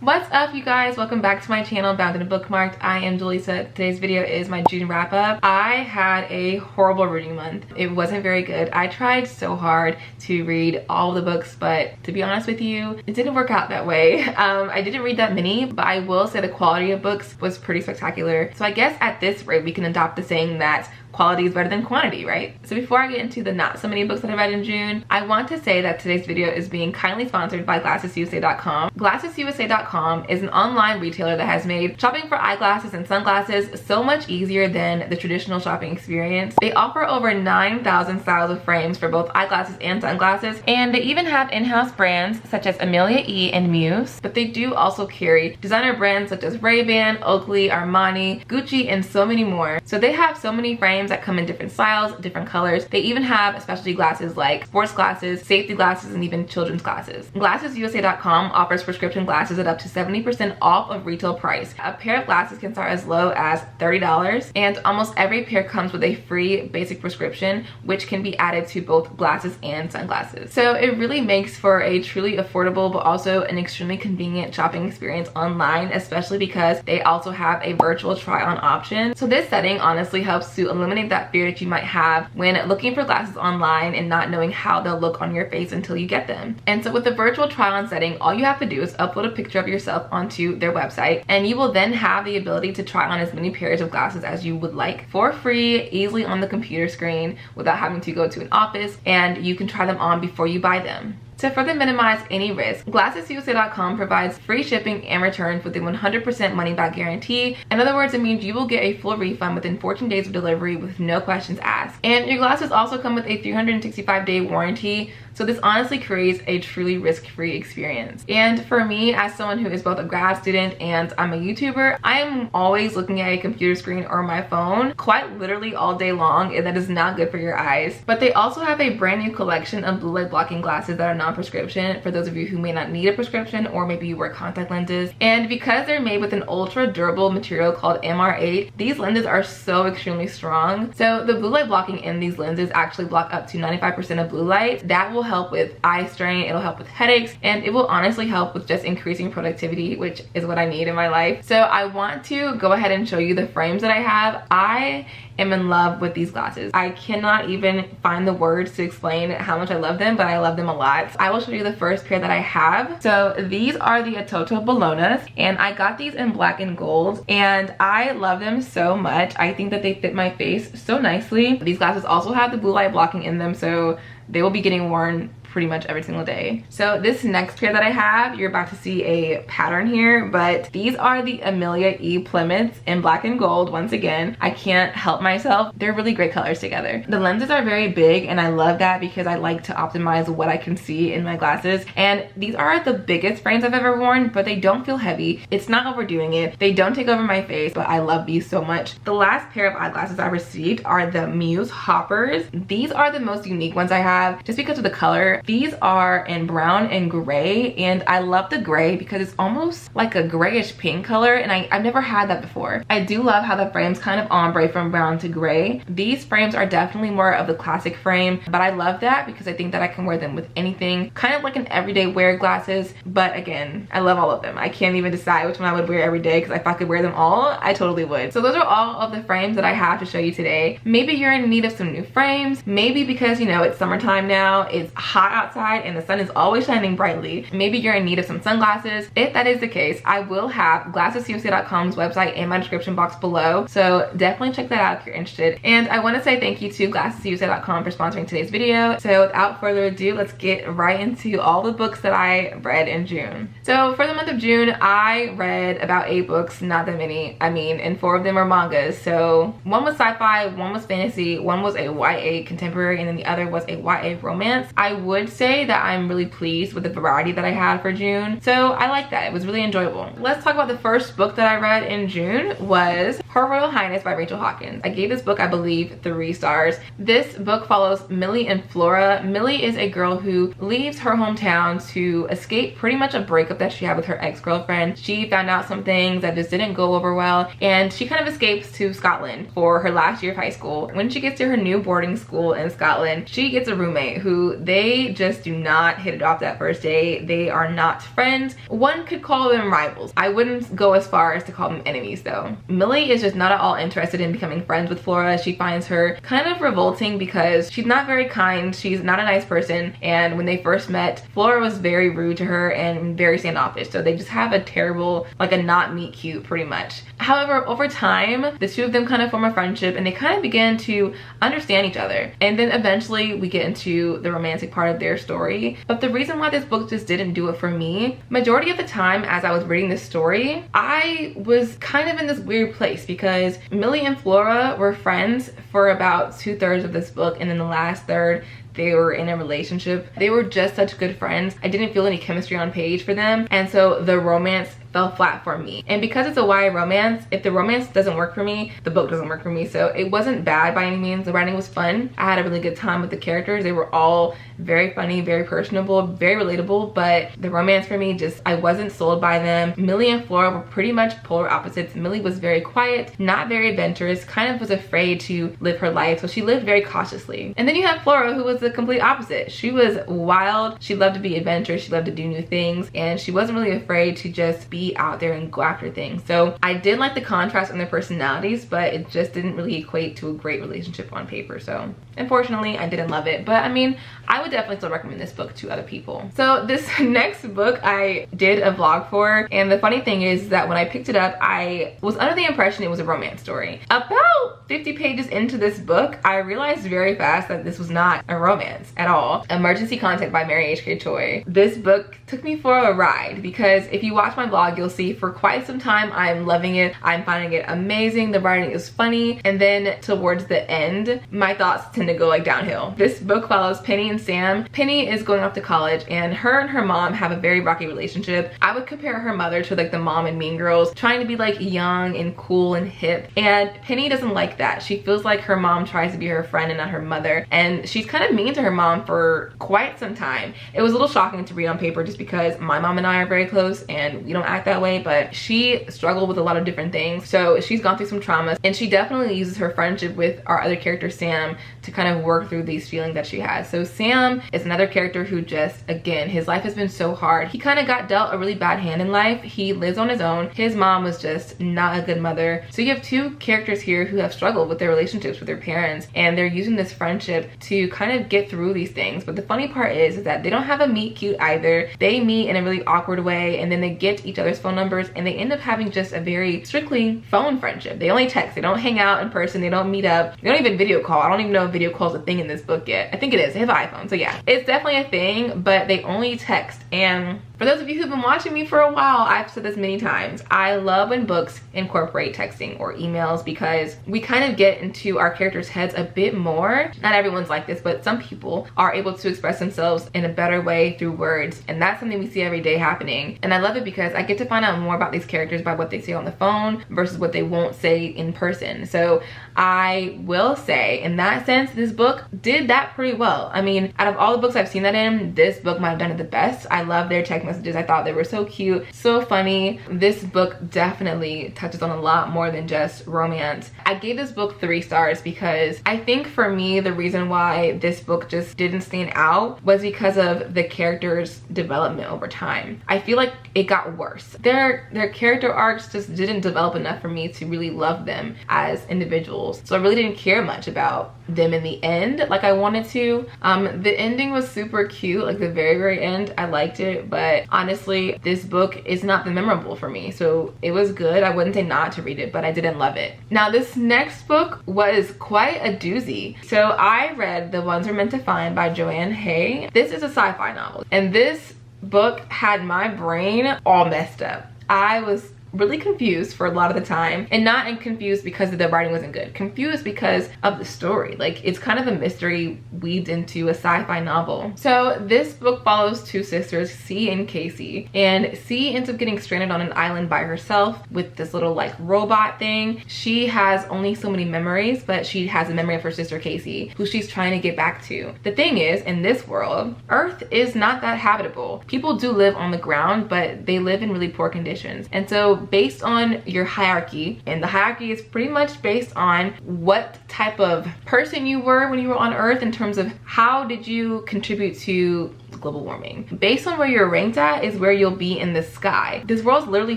What's up, you guys? Welcome back to my channel, Bound and Bookmarked. I am Julissa. Today's video is my June wrap up. I had a horrible reading month. It wasn't very good. I tried so hard to read all the books, but to be honest with you, it didn't work out that way. I didn't read that many, but I will say the quality of books was pretty spectacular. So I guess at this rate, we can adopt the saying that quality is better than quantity, right? So before I get into the not so many books that I read in June, I want to say that today's video is being kindly sponsored by GlassesUSA.com. GlassesUSA.com is an online retailer that has made shopping for eyeglasses and sunglasses so much easier than the traditional shopping experience. They offer over 9,000 styles of frames for both eyeglasses and sunglasses, and they even have in-house brands such as Amelia E and Muse, but they do also carry designer brands such as Ray-Ban, Oakley, Armani, Gucci, and so many more. So they have so many frames that come in different styles, different colors. They even have specialty glasses like sports glasses, safety glasses, and even children's glasses. GlassesUSA.com offers prescription glasses at up to 70% off of retail price. A pair of glasses can start as low as $30, and almost every pair comes with a free basic prescription, which can be added to both glasses and sunglasses. So it really makes for a truly affordable but also an extremely convenient shopping experience online, especially because they also have a virtual try-on option. So this setting honestly helps to eliminate that fear that you might have when looking for glasses online and not knowing how they'll look on your face until you get them. And so with the virtual try-on setting, all you have to do is upload a picture of yourself onto their website, and you will then have the ability to try on as many pairs of glasses as you would like for free, easily on the computer screen without having to go to an office, and you can try them on before you buy them. To further minimize any risk, GlassesUSA.com provides free shipping and returns with a 100% money-back guarantee. In other words, it means you will get a full refund within 14 days of delivery with no questions asked. And your glasses also come with a 365-day warranty, so this honestly creates a truly risk-free experience. And for me, as someone who is both a grad student and I'm a YouTuber, I am always looking at a computer screen or my phone quite literally all day long, and that is not good for your eyes. But they also have a brand new collection of blue light blocking glasses that are non-prescription for those of you who may not need a prescription, or maybe you wear contact lenses. And because they're made with an ultra durable material called MR8, these lenses are so extremely strong. So the blue light blocking in these lenses actually block up to 95% of blue light. That will help with eye strain, it'll help with headaches, and it will honestly help with just increasing productivity, which is what I need in my life. So I want to go ahead and show you the frames that I have. I am in love with these glasses. I cannot even find the words to explain how much I love them, but I love them a lot. I will show you the first pair that I have. So these are the Atoto Bolognas, and I got these in black and gold, and I love them so much. I think that they fit my face so nicely. These glasses also have the blue light blocking in them, so they will be getting worn pretty much every single day. So this next pair that I have, you're about to see a pattern here, but these are the Amelia E Plymouths in black and gold. Once again, I can't help myself. They're really great colors together. The lenses are very big, and I love that because I like to optimize what I can see in my glasses. And these are the biggest frames I've ever worn, but they don't feel heavy. It's not overdoing it. They don't take over my face, but I love these so much. The last pair of eyeglasses I received are the Muse Hoppers. These are the most unique ones I have just because of the color. These are in brown and gray, and I love the gray because it's almost like a grayish pink color, and I've never had that before. I do love how the frames kind of ombre from brown to gray. These frames are definitely more of the classic frame, but I love that because I think that I can wear them with anything, kind of like an everyday wear glasses. But again, I love all of them. I can't even decide which one I would wear every day, because if I could wear them all, I totally would. So those are all of the frames that I have to show you today. Maybe you're in need of some new frames, maybe because, you know, it's summertime now, it's hot outside and the sun is always shining brightly. Maybe you're in need of some sunglasses. If that is the case, I will have GlassesUSA.com's website in my description box below, so definitely check that out if you're interested. And I want to say thank you to GlassesUSA.com for sponsoring today's video. So without further ado, let's get right into all the books that I read in June. So for the month of June, I read about 8 books, not that many, I mean, and 4 of them are mangas. So one was sci-fi, one was fantasy, one was a YA contemporary, and then the other was a YA romance. I would say that I'm really pleased with the variety that I had for June, so I like that. It was really enjoyable. Let's talk about the first book that I read in June. Was Her Royal Highness by Rachel Hawkins. I gave this book, I believe, 3 stars. This book follows Millie and Flora. Millie is a girl who leaves her hometown to escape pretty much a breakup that she had with her ex-girlfriend. She found out some things that just didn't go over well, and she kind of escapes to Scotland for her last year of high school. When she gets to her new boarding school in Scotland, she gets a roommate who they they just do not hit it off that first day. They are not friends. One could call them rivals. I wouldn't go as far as to call them enemies though. Millie is just not at all interested in becoming friends with Flora. She finds her kind of revolting because she's not very kind. She's not a nice person. And when they first met, Flora was very rude to her and very standoffish. So they just have a terrible, like a not meet cute pretty much. However, over time, the two of them kind of form a friendship and they kind of begin to understand each other. And then eventually we get into the romantic part of their story. But the reason why this book just didn't do it for me, majority of the time as I was reading this story, I was kind of in this weird place because Millie and Flora were friends for about 2/3 of this book, and then the last third they were in a relationship. They were just such good friends. I didn't feel any chemistry on page for them, and so the romance fell flat for me. And because it's a YA romance, if the romance doesn't work for me, the book doesn't work for me. So it wasn't bad by any means. The writing was fun. I had a really good time with the characters. They were all very funny, very personable, very relatable, but the romance for me, just I wasn't sold by them. Millie and Flora were pretty much polar opposites. Millie was very quiet, not very adventurous, kind of was afraid to live her life, so she lived very cautiously. And then you have Flora, who was the complete opposite. She was wild, she loved to be adventurous, she loved to do new things, and she wasn't really afraid to just be out there and go after things. So I did like the contrast in their personalities, but it just didn't really equate to a great relationship on paper. So unfortunately I didn't love it, but I mean, I would definitely still recommend this book to other people. So this next book I did a vlog for, and the funny thing is that when I picked it up, I was under the impression it was a romance story. About 50 pages into this book, I realized very fast that this was not a romance at all. Emergency Contact by Mary H.K. Choi. This book took me for a ride because if you watch my vlog, you'll see for quite some time I'm loving it. I'm finding it amazing. The writing is funny, and then towards the end, my thoughts tend to go like downhill. This book follows Penny and Sam. Penny is going off to college, and her mom have a very rocky relationship. I would compare her mother to like the mom in Mean Girls, trying to be like young and cool and hip, and Penny doesn't like that. She feels like her mom tries to be her friend and not her mother, and she's kind of mean to her mom for quite some time. It was a little shocking to read on paper just because my mom and I are very close and we don't act that way, but she struggled with a lot of different things. So she's gone through some traumas, and she definitely uses her friendship with our other character Sam to kind of work through these feelings that she has. So Sam is another character who just, again, his life has been so hard. He kind of got dealt a really bad hand in life. He lives on his own. His mom was just not a good mother. So you have two characters here who have struggled with their relationships with their parents, and they're using this friendship to kind of get through these things. But the funny part is that they don't have a meet cute either. They meet in a really awkward way, and then they get each other's phone numbers, and they end up having just a very strictly phone friendship. They only text. They don't hang out in person. They don't meet up. They don't even video call. I don't even know if video call is a thing in this book yet. I think it is. They have an iPhone, so yeah, it's definitely a thing, but they only text. And for those of you who've been watching me for a while, I've said this many times, I love when books incorporate texting or emails because we kind of get into our characters' heads a bit more. Not everyone's like this, but some people are able to express themselves in a better way through words, and that's something we see every day happening. And I love it because I get to find out more about these characters by what they say on the phone versus what they won't say in person. So I will say, in that sense, this book did that pretty well. I mean, out of all the books I've seen that in, this book might have done it the best. I love their text messages. I thought they were so cute, so funny. This book definitely touches on a lot more than just romance. I gave this book 3 stars because I think for me, the reason why this book just didn't stand out was because of the characters' development over time. I feel like it got worse. Their character arcs just didn't develop enough for me to really love them as individuals. So I really didn't care much about them in the end like I wanted to. The ending was super cute, like the very end. I liked it, but honestly, this book is not that memorable for me. So it was good. I wouldn't say not to read it, but I didn't love it. Now this next book was quite a doozy. So I read The Ones We're Meant to Find by Joanne Hay. This is a sci-fi novel, and this book had my brain all messed up. I was really confused for a lot of the time, and not confused because the writing wasn't good, confused because of the story. Like, it's kind of a mystery weaved into a sci-fi novel. So this book follows 2 sisters, C and Casey, and C ends up getting stranded on an island by herself with this little like robot thing. She has only so many memories, but she has a memory of her sister Casey, who she's trying to get back to. The thing is, in this world, Earth is not that habitable. People do live on the ground, but they live in really poor conditions, and so based on your hierarchy, and the hierarchy is pretty much based on what type of person you were when you were on Earth in terms of how did you contribute to global warming. Based on where you're ranked at is where you'll be in the sky. This world's literally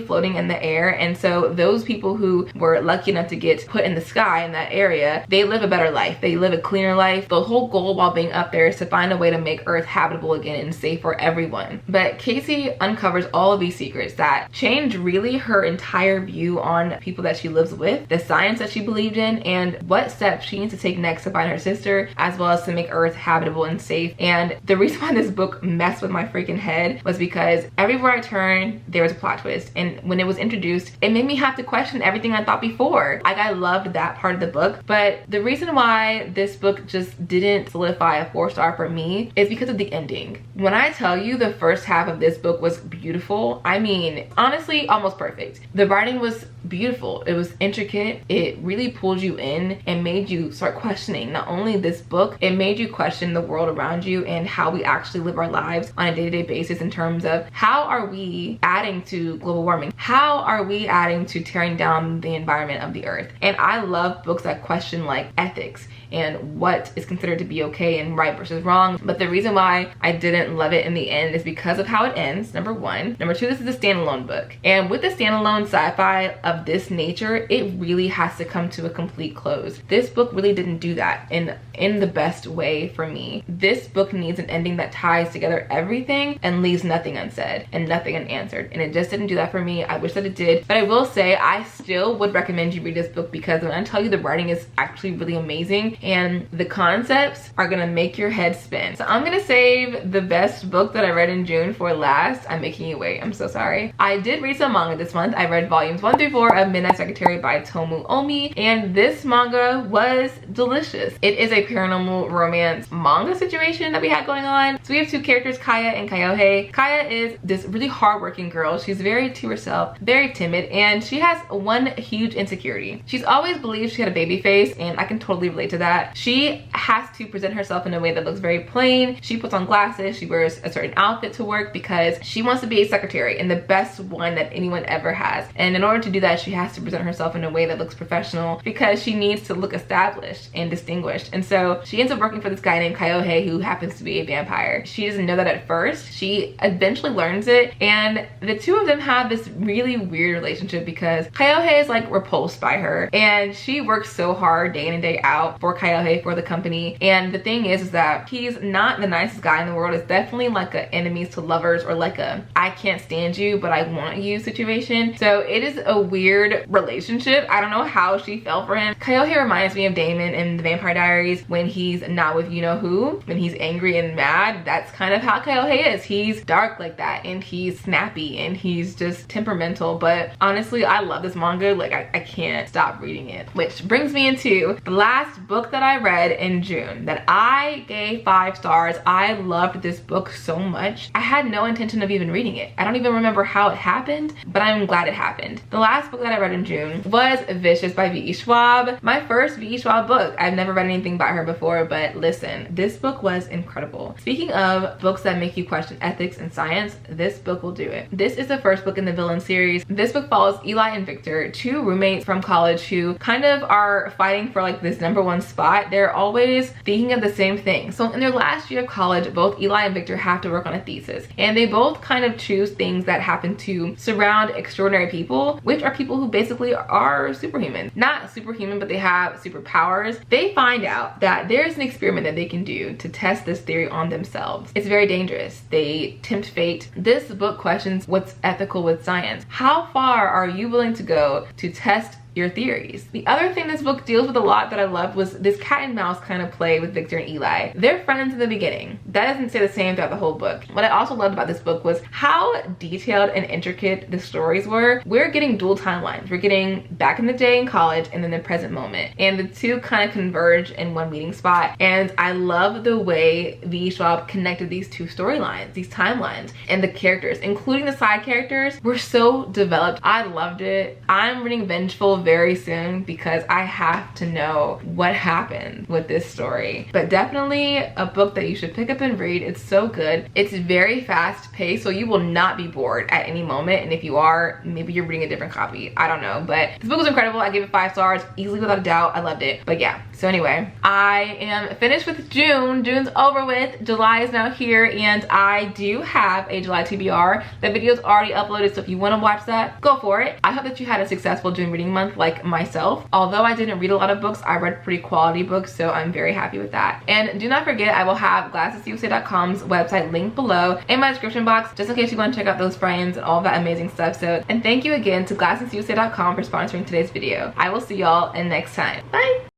floating in the air, and so those people who were lucky enough to get put in the sky in that area, they live a better life. They live a cleaner life. The whole goal while being up there is to find a way to make Earth habitable again and safe for everyone. But Casey uncovers all of these secrets that change really her entire view on people that she lives with, the science that she believed in, and what steps she needs to take next to find her sister, as well as to make Earth habitable and safe. And the reason why this book messed with my freaking head was because everywhere I turned there was a plot twist, and when it was introduced it made me have to question everything I thought before. Like, I loved that part of the book, but the reason why this book just didn't solidify a 4-star for me is because of the ending. When I tell you the first half of this book was beautiful, I mean honestly almost perfect. The writing was beautiful, it was intricate, it really pulled you in and made you start questioning not only this book, it made you question the world around you and how we actually live our lives on a day-to-day basis in terms of how are we adding to global warming, how are we adding to tearing down the environment of the Earth. And I love books that question like ethics and what is considered to be okay and right versus wrong. But the reason why I didn't love it in the end is because of how it ends, number one. Number two, this is a standalone book, and with the standalone sci-fi of this nature, it really has to come to a complete close. This book really didn't do that in the best way for me. This book needs an ending that ties together everything and leaves nothing unsaid and nothing unanswered, and it just didn't do that for me. I wish that it did, but I will say I still would recommend you read this book because when I tell you the writing is actually really amazing and the concepts are gonna make your head spin. So I'm gonna save the best book that I read in June for last. I'm making you wait, I'm so sorry. I did read some manga this month. I read volumes 1 through 4 of Midnight Secretary by Tomu Omi, and this manga was delicious. It is a paranormal romance manga situation that we had going on. So we have two characters, Kaya and Kayohei. Kaya is this really hardworking girl. She's very to herself, very timid, and she has one huge insecurity. She's always believed she had a baby face, and I can totally relate to that. She has to present herself in a way that looks very plain. She puts on glasses, she wears a certain outfit to work because she wants to be a secretary and the best one that anyone ever has. And in order to do that, she has to present herself in a way that looks professional because she needs to look established and distinguished. And so she ends up working for this guy named Kayohei who happens to be a vampire. She doesn't know that at first. She eventually learns it, and the two of them have this really weird relationship because Kayohei is like repulsed by her, and she works so hard day in and day out for Kayohei, for the company. And the thing is that he's not the nicest guy in the world. It's definitely like a enemies to lovers, or like a I can't stand you but I want you situation. So it is a weird relationship. I don't know how she fell for him. Kayohei reminds me of Damon in the Vampire Diaries when he's not with you know who, when he's angry and mad. That's kind of how Kayohei is. He's dark like that, and he's snappy, and he's just temperamental. But honestly, I love this manga. Like, I can't stop reading it. Which brings me into the last book that I read in June that I gave 5 stars. I loved this book so much. I had no intention of even reading it. I don't even remember how it happened, but I'm glad it happened. The last book that I read in June was Vicious by V.E. Schwab. My first V.E. Schwab book. I've never read anything by her before, but listen, this book was incredible. Speaking of books that make you question ethics and science, this book will do it. This is the first book in the Villain series. This book follows Eli and Victor, 2 roommates from college who kind of are fighting for like this #1 spot. They're always thinking of the same thing. So in their last year of college, both Eli and Victor have to work on a thesis, and they both kind of choose things that happen to surround extraordinary people, which are people who basically are superhuman. Not superhuman, but they have superpowers. They find out that there's an experiment that they can do to test this theory on themselves. It's very dangerous. They tempt fate. This book questions what's ethical with science. How far are you willing to go to test your theories? The other thing this book deals with a lot that I loved was this cat and mouse kind of play with Victor and Eli. They're friends in the beginning. That doesn't stay the same throughout the whole book. What I also loved about this book was how detailed and intricate the stories were. We're getting dual timelines. We're getting back in the day in college and then the present moment. And the two kind of converge in one meeting spot. And I love the way V. Schwab connected these two storylines, these timelines, and the characters, including the side characters, were so developed. I loved it. I'm reading Vengeful very soon because I have to know what happened with this story. But definitely a book that you should pick up and read. It's so good. It's very fast paced, so you will not be bored at any moment. And if you are, maybe you're reading a different copy. I don't know, but this book was incredible. I gave it 5 stars, easily without a doubt. I loved it. But yeah, so anyway, I am finished with June. June's over with. July is now here, and I do have a July TBR. The video's already uploaded, so if you want to watch that, go for it. I hope that you had a successful June reading month like myself. Although I didn't read a lot of books, I read pretty quality books, so I'm very happy with that. And do not forget, I will have GlassesUSA.com's website linked below in my description box, just in case you want to check out those frames and all that amazing stuff. So, and thank you again to GlassesUSA.com for sponsoring today's video. I will see y'all in next time. Bye!